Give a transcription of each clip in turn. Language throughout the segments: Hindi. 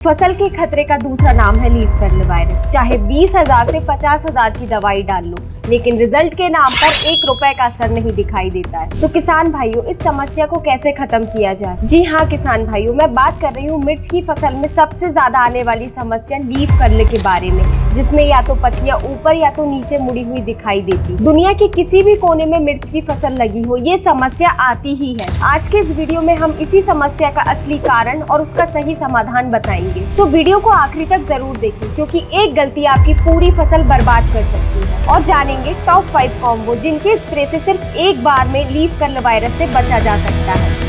फसल के खतरे का दूसरा नाम है लीफ कर्ल वायरस। चाहे 20,000 से 50,000 की दवाई डाल लो, लेकिन रिजल्ट के नाम पर 1 रुपए का असर नहीं दिखाई देता है। तो किसान भाइयों, इस समस्या को कैसे खत्म किया जाए? जी हाँ किसान भाइयों, मैं बात कर रही हूँ मिर्च की फसल में सबसे ज्यादा आने वाली समस्या लीफ कर्ल के बारे में, जिसमें या तो पत्तियां ऊपर या तो नीचे मुड़ी हुई दिखाई देती। दुनिया के किसी भी कोने में मिर्च की फसल लगी हो, ये समस्या आती ही है। आज के इस वीडियो में हम इसी समस्या का असली कारण और उसका सही समाधान बताएंगे। तो वीडियो को आखिरी तक जरूर देखें, क्योंकि एक गलती आपकी पूरी फसल बर्बाद कर सकती है। और जानेंगे टॉप 5 कॉम्बो जिनके स्प्रे से सिर्फ एक बार में लीफ कर्ल वायरस से बचा जा सकता है।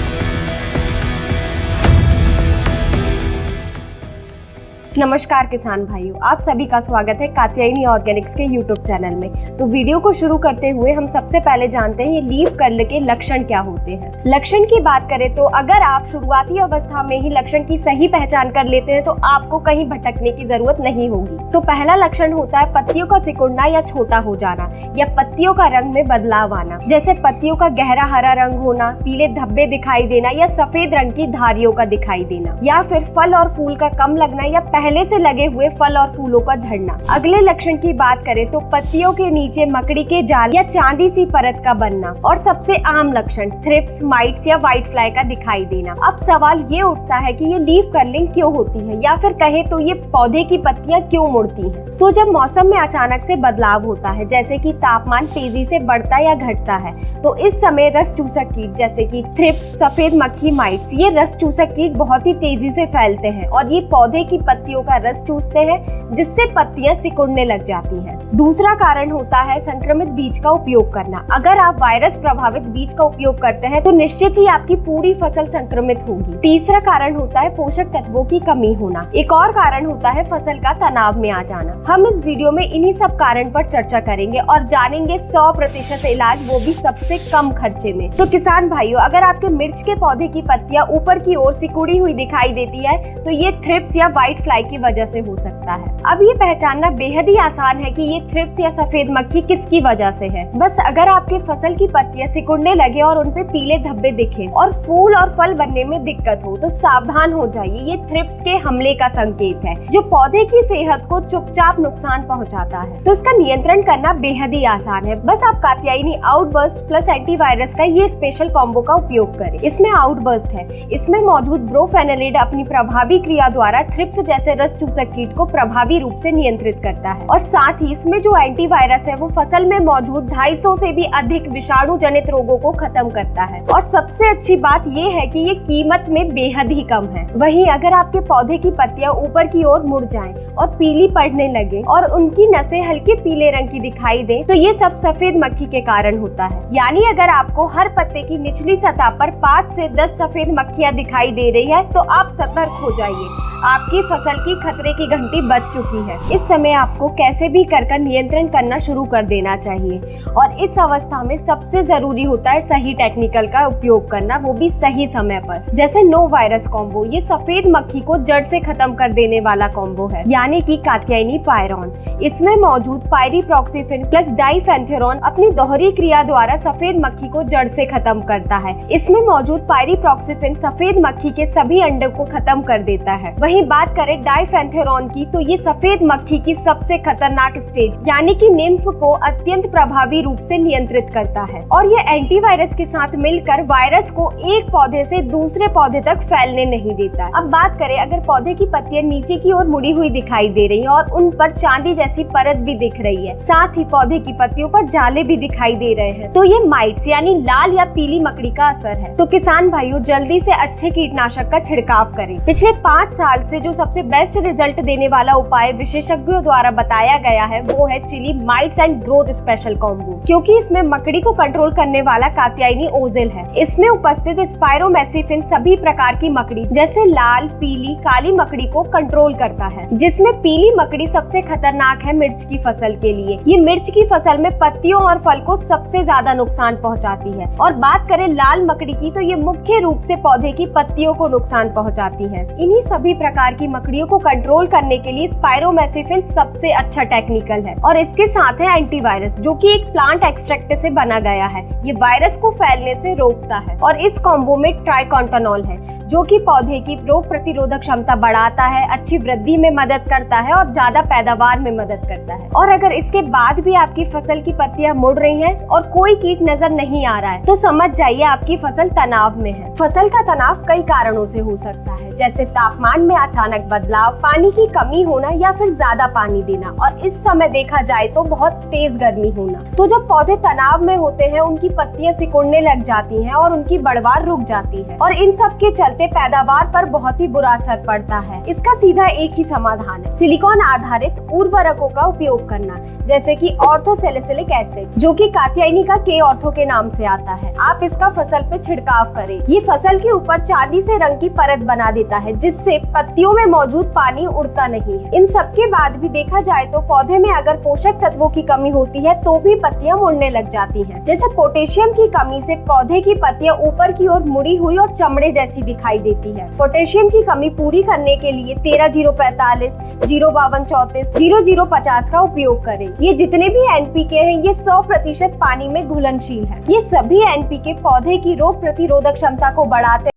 नमस्कार किसान भाइयों, आप सभी का स्वागत है कात्यायनी ऑर्गेनिक्स के यूट्यूब चैनल में। तो वीडियो को शुरू करते हुए हम सबसे पहले जानते हैं ये लीफ कर्ल के लक्षण क्या होते हैं। लक्षण की बात करें तो अगर आप शुरुआती अवस्था में ही लक्षण की सही पहचान कर लेते हैं तो आपको कहीं भटकने की जरूरत नहीं होगी। तो पहला लक्षण होता है पत्तियों का सिकुड़ना या छोटा हो जाना, या पत्तियों का रंग में बदलाव आना, जैसे पत्तियों का गहरा हरा रंग होना, पीले धब्बे दिखाई देना या सफेद रंग की धारियों का दिखाई देना, या फिर फल और फूल का कम लगना या पहले से लगे हुए फल और फूलों का झड़ना। अगले लक्षण की बात करें तो पत्तियों के नीचे मकड़ी के जाल या चांदी सी परत का बनना, और सबसे आम लक्षण थ्रिप्स, माइट्स या व्हाइट फ्लाई का दिखाई देना। अब सवाल ये उठता है कि ये लीफ कर्लिंग क्यों होती है, या फिर कहे तो ये पौधे की पत्तियां क्यों मुड़ती हैं? तो जब मौसम में अचानक से बदलाव होता है, जैसे कि तापमान तेजी से बढ़ता या घटता है, तो इस समय रस चूसक कीट जैसे कि थ्रिप्स, सफेद मक्खी, माइट्स, ये रस चूसक कीट बहुत ही तेजी से फैलते हैं और ये पौधे की पत्तियों का रस चूसते हैं, जिससे पत्तियां सिकुड़ने लग जाती हैं। दूसरा कारण होता है संक्रमित बीज का उपयोग करना। अगर आप वायरस प्रभावित बीज का उपयोग करते हैं तो निश्चित ही आपकी पूरी फसल संक्रमित होगी। तीसरा कारण होता है पोषक तत्वों की कमी होना। एक और कारण होता है फसल का तनाव में आ जाना। हम इस वीडियो में इन्हीं सब कारण पर चर्चा करेंगे और जानेंगे 100% इलाज, वो भी सबसे कम खर्चे में। तो किसान भाइयों, अगर आपके मिर्च के पौधे की पत्तियां ऊपर की ओर सिकुड़ी हुई दिखाई देती है तो ये थ्रिप्स या व्हाइट फ्लाई की वजह से हो सकता है। अब ये पहचानना बेहद ही आसान है कि ये थ्रिप्स या सफेद मक्खी किसकी वजह से है। बस अगर आपके फसल की पत्तियां सिकुड़ने लगे और उनपे पीले धब्बे दिखे और फूल और फल बनने में दिक्कत हो तो सावधान हो जाइए। ये थ्रिप्स के हमले का संकेत है, जो पौधे की सेहत को चुपचाप नुकसान पहुंचाता है। तो इसका नियंत्रण करना बेहद ही आसान है। बस आप कात्यायनी आउटबर्स्ट प्लस एंटीवायरस का ये स्पेशल कॉम्बो का उपयोग करें। इसमें आउटबर्स्ट है, इसमें मौजूद ब्रोफेनालिड अपनी प्रभावी क्रिया द्वारा थ्रिप्स जैसे रस चूसक कीट को प्रभावी रूप से नियंत्रित करता है, और साथ ही इसमें जो एंटीवायरस है वो फसल में मौजूद 250 से भी अधिक विषाणु जनित रोगों को खत्म करता है। और सबसे अच्छी बात ये है कि ये कीमत में बेहद ही कम है। वहीं अगर आपके पौधे की पत्तियां ऊपर की ओर मुड़ जाएं और पीली पड़ने लगे और उनकी नसें हल्के पीले रंग की दिखाई दें तो ये सब सफेद मक्खी के कारण होता है। यानी अगर आपको हर पत्ते की निचली सतह पर 5 से 10 सफेद मक्खियां दिखाई दे रही है तो आप सतर्क हो जाइए, आपकी फसल की खतरे की घंटी बज चुकी है। इस समय आपको कैसे भी कर नियंत्रण करना शुरू कर देना चाहिए, और इस अवस्था में सबसे जरूरी होता है सही टेक्निकल का उपयोग करना, वो भी सही समय पर। जैसे नो वायरस कॉम्बो, ये सफेद मक्खी को जड़ से खत्म कर देने वाला कॉम्बो है, यानी कि कात्यायनी पायरॉन। इसमें मौजूद पायरीप्रॉक्सीफिन प्लस डाइफेंथेरॉन अपनी दोहरी क्रिया द्वारा सफेद मक्खी को जड़ से खत्म करता है। इसमें मौजूद पायरीप्रॉक्सीफिन सफेद मक्खी के सभी अंडों को खत्म कर देता है। वहीं बात करें डाइफेंथेरॉन की, तो ये सफेद मक्खी की सबसे खतरनाक स्टेज यानी कि निम्फ को अत्यंत प्रभावी रूप से नियंत्रित करता है, और ये एंटीवायरस के साथ मिलकर वायरस को एक पौधे से दूसरे पौधे तक फैलने नहीं देता। अब बात करें अगर पौधे की पत्तियां नीचे की ओर मुड़ी हुई दिखाई दे रही हैं और उन पर चांदी जैसी परत भी दिख रही है, साथ ही पौधे की पत्तियों पर जाले भी दिखाई दे रहे हैं, तो ये माइट्स यानी लाल या पीली मकड़ी का असर है। तो किसान भाइयों, जल्दी से अच्छे कीटनाशक का छिड़काव करें। पिछले 5 साल से जो सबसे बेस्ट रिजल्ट देने वाला उपाय विशेषज्ञों द्वारा बताया गया है वो है chilli mites and growth special combo, क्योंकि इसमें मकड़ी को कंट्रोल करने वाला कात्यायनी ओजिल है। इसमें उपस्थित स्पाइरोमेसिफिन सभी प्रकार की मकड़ी जैसे लाल, पीली, काली मकड़ी को कंट्रोल करता है, जिसमें पीली मकड़ी सबसे खतरनाक है मिर्च की फसल के लिए। ये मिर्च की फसल में पत्तियों और फल को सबसे ज्यादा नुकसान पहुंचाती है। और बात करें लाल मकड़ी की, तो ये मुख्य रूप से पौधे की पत्तियों को नुकसान पहुंचाती है। इन्हीं सभी प्रकार की मकड़ियों को कंट्रोल करने के लिए स्पाइरोमेसिफिन सबसे अच्छा टेक्निकल है, और इसके साथ है एंटीवायरस, जो कि एक प्लांट एक्सट्रैक्ट से बना गया है। ये वायरस को फैलने से रोकता है। और इस कॉम्बो में ट्राइकोंटानॉल है, जो कि पौधे की रोग प्रतिरोधक क्षमता बढ़ाता है, अच्छी वृद्धि में मदद करता है और ज्यादा पैदावार में मदद करता है। और अगर इसके बाद भी आपकी फसल की पत्तियां मुड़ रही हैं और कोई कीट नजर नहीं आ रहा है तो समझ जाइए आपकी फसल तनाव में है। फसल का तनाव कई कारणों से हो सकता है, जैसे तापमान में अचानक बदलाव, पानी की कमी होना या फिर ज्यादा पानी देना, और इस समय देखा जाए तो बहुत तेज गर्मी होना। तो जब पौधे तनाव में होते हैं उनकी पत्तियां सिकुड़ने लग जाती हैं और उनकी बढ़वार रुक जाती है, और इन सब के चलते पैदावार पर बहुत ही बुरा असर पड़ता है। इसका सीधा एक ही समाधान है, सिलिकॉन आधारित उर्वरकों का उपयोग करना, जैसे कि ऑर्थोसैलिसिलिक एसिड, जो कि कात्यायनी का के ऑर्थो के नाम से आता है। आप इसका फसल पे छिड़काव करें। ये फसल के ऊपर चांदी से रंग की परत बना देता है, जिससे पत्तियों में मौजूद पानी उड़ता नहीं है। इन सब के बाद भी देखा जाए तो पौधे में अगर पोषक तत्वों की कमी होती है तो भी पत्तियां मुड़ने लग जाती हैं। जैसे पोटेशियम की कमी से पौधे की पत्तियां ऊपर की ओर मुड़ी हुई और चमड़े जैसी दिखाई देती है। पोटेशियम की कमी पूरी करने के लिए 13-0-45, 0-52-34, 0-0-50 का उपयोग करें। ये जितने भी एनपीके हैं ये 100% पानी में घुलनशील है। ये सभी एनपीके पौधे की रोग प्रतिरोधक क्षमता को बढ़ाते